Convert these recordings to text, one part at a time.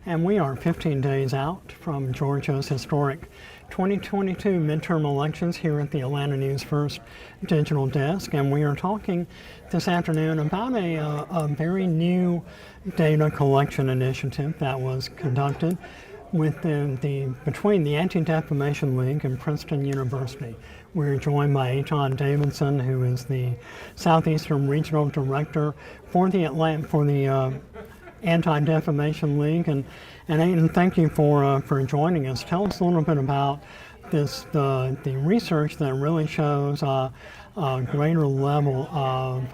and we are 15 days out from Georgia's historic 2022 midterm elections here at the Atlanta News First Digital Desk, and we are talking this afternoon about a very new data collection initiative that was conducted between the Anti-Defamation League and Princeton University. We're joined by Eytan Davidson, who is the Southeastern Regional Director for the Anti-Defamation League. And Eytan, thank you for joining us. Tell us a little bit about the research that really shows a greater level of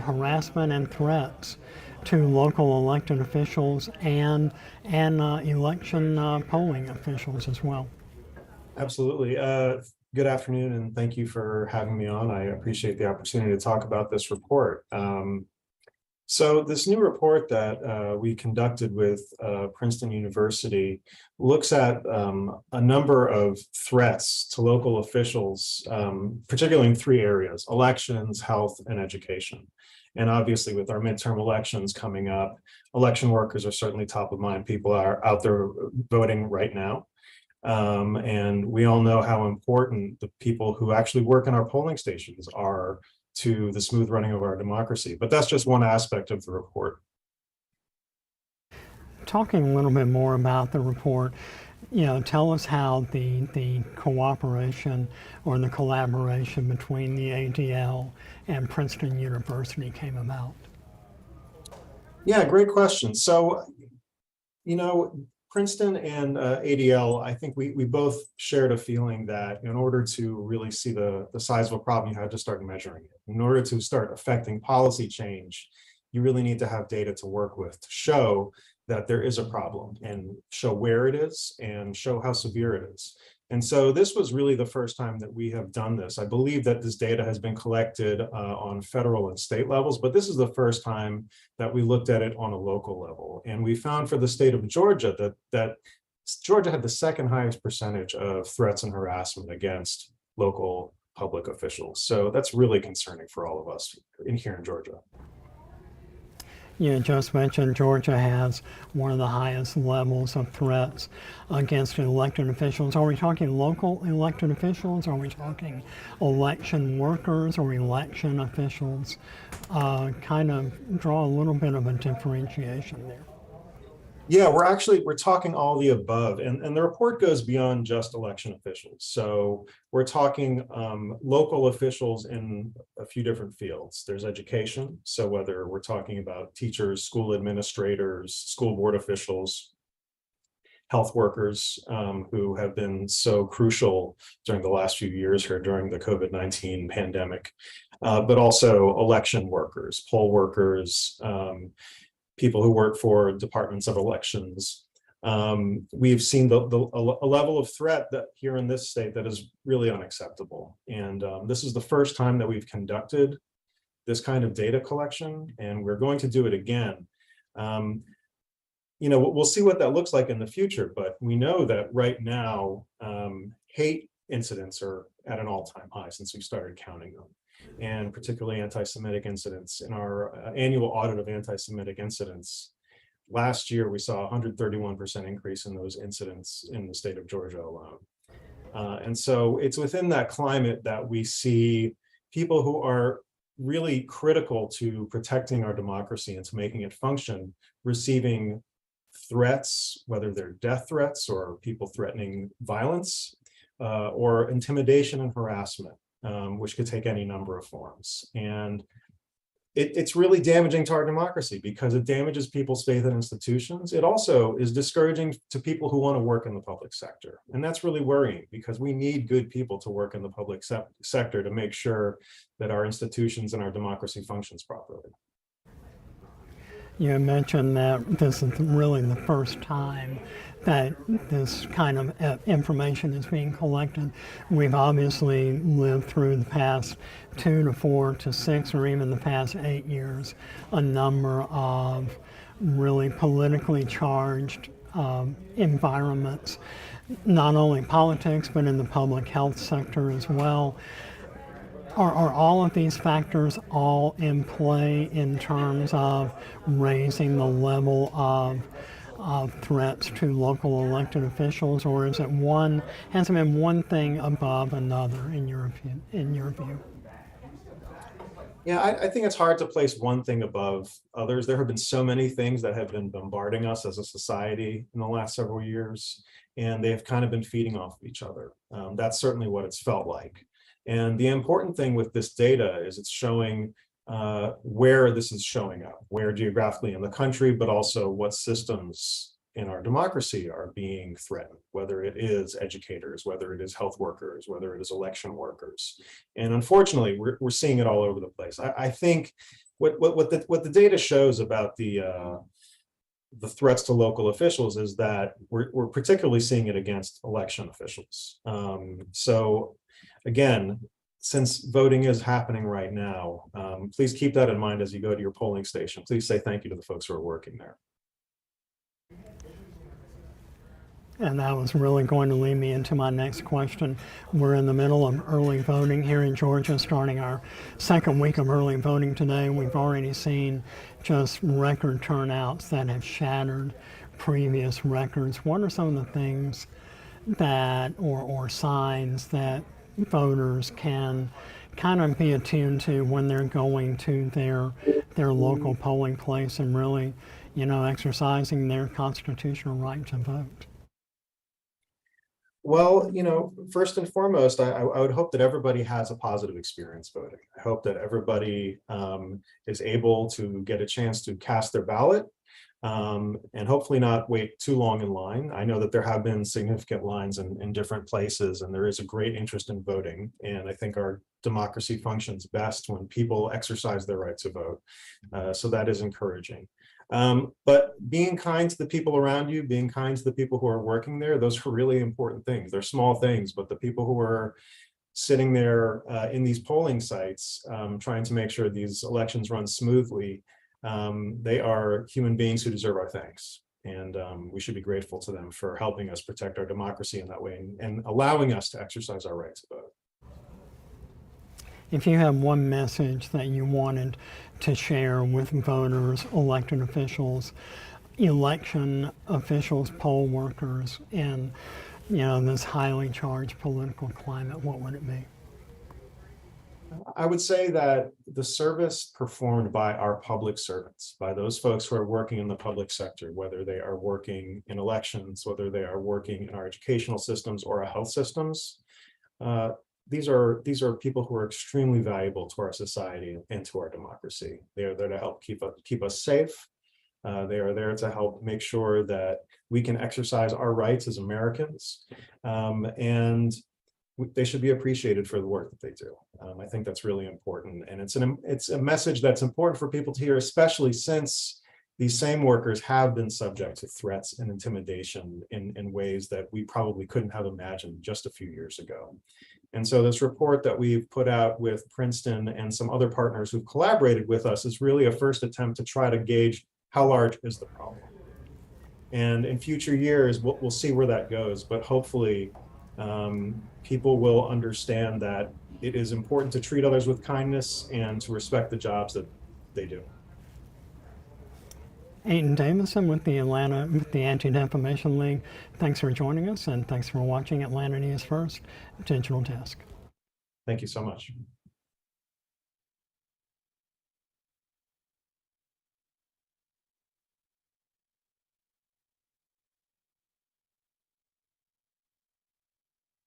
harassment and threats to local elected officials and election polling officials as well. Absolutely. Good afternoon, and thank you for having me on. I appreciate the opportunity to talk about this report. So this new report that we conducted with Princeton University looks at a number of threats to local officials, particularly in three areas: elections, health, and education. And obviously, with our midterm elections coming up, election workers are certainly top of mind. People are out there voting right now. And we all know how important the people who actually work in our polling stations are to the smooth running of our democracy. But that's just one aspect of the report. Talking a little bit more about the report, tell us how the cooperation or the collaboration between the ADL and Princeton University came about. Yeah, great question. So, Princeton and ADL, I think we both shared a feeling that in order to really see the size of a problem, you had to start measuring it. In order to start affecting policy change, you really need to have data to work with to show that there is a problem and show where it is and show how severe it is. And so this was really the first time that we have done this. I believe that this data has been collected on federal and state levels, but this is the first time that we looked at it on a local level. And we found for the state of Georgia that Georgia had the second highest percentage of threats and harassment against local public officials. So that's really concerning for all of us here in Georgia. You just mentioned Georgia has one of the highest levels of threats against elected officials. Are we talking local elected officials? Are we talking election workers or election officials? Kind of draw a little bit of a differentiation there. Yeah, we're talking all the above, and the report goes beyond just election officials. So we're talking local officials in a few different fields. There's education, so whether we're talking about teachers, school administrators, school board officials, health workers who have been so crucial during the last few years here during the COVID-19 pandemic, but also election workers, poll workers, people who work for departments of elections. We've seen a level of threat that here in this state that is really unacceptable. And this is the first time that we've conducted this kind of data collection, and we're going to do it again. We'll see what that looks like in the future, but we know that right now, hate incidents are at an all-time high since we started counting them, and particularly anti-Semitic incidents. In our annual audit of anti-Semitic incidents, last year we saw a 131% increase in those incidents in the state of Georgia alone. And so it's within that climate that we see people who are really critical to protecting our democracy and to making it function, receiving threats, whether they're death threats or people threatening violence, or intimidation and harassment, which could take any number of forms. And it's really damaging to our democracy because it damages people's faith in institutions. It also is discouraging to people who want to work in the public sector. And that's really worrying because we need good people to work in the public sector to make sure that our institutions and our democracy functions properly. You mentioned that this is really the first time that this kind of information is being collected. We've obviously lived through the past 2 to 4 to 6 or even the past 8 years a number of really politically charged environments, not only politics but in the public health sector as well. Are all of these factors all in play in terms of raising the level of of threats to local elected officials, or is it one, has it been one thing above another in your view? Yeah, I think it's hard to place one thing above others. There have been so many things that have been bombarding us as a society in the last several years, and they have kind of been feeding off of each other. That's certainly what it's felt like. And the important thing with this data is it's showing where this is showing up, where geographically in the country, but also what systems in our democracy are being threatened, whether it is educators, whether it is health workers, whether it is election workers. And unfortunately, we're seeing it all over the place. I think what the data shows about the threats to local officials is that we're particularly seeing it against election officials. So again, since voting is happening right now, please keep that in mind as you go to your polling station. Please say thank you to the folks who are working there. And that was really going to lead me into my next question. We're in the middle of early voting here in Georgia, starting our second week of early voting today. We've already seen just record turnouts that have shattered previous records. What are some of the things that, or signs that voters can kind of be attuned to when they're going to their local polling place and really, exercising their constitutional right to vote? Well, first and foremost, I would hope that everybody has a positive experience voting. I hope that everybody is able to get a chance to cast their ballot and hopefully not wait too long in line. I know that there have been significant lines in different places, and there is a great interest in voting. And I think our democracy functions best when people exercise their right to vote. So that is encouraging. But being kind to the people around you, being kind to the people who are working there, those are really important things. They're small things, but the people who are sitting there in these polling sites, trying to make sure these elections run smoothly, they are human beings who deserve our thanks. And we should be grateful to them for helping us protect our democracy in that way and allowing us to exercise our right to vote. If you have one message that you wanted to share with voters, elected officials, election officials, poll workers, in this highly charged political climate, what would it be? I would say that the service performed by our public servants, by those folks who are working in the public sector, whether they are working in elections, whether they are working in our educational systems or our health systems, these are people who are extremely valuable to our society and to our democracy. They are there to help keep us safe. They are there to help make sure that we can exercise our rights as Americans, and they should be appreciated for the work that they do. I think that's really important, and it's a message that's important for people to hear, especially since these same workers have been subject to threats and intimidation in ways that we probably couldn't have imagined just a few years ago. And so this report that we've put out with Princeton and some other partners who've collaborated with us is really a first attempt to try to gauge how large is the problem. And in future years, we'll see where that goes, but hopefully people will understand that it is important to treat others with kindness and to respect the jobs that they do. Eytan Davidson with the Anti-Defamation League. Thanks for joining us, and thanks for watching Atlanta News First Digital Desk. Thank you so much.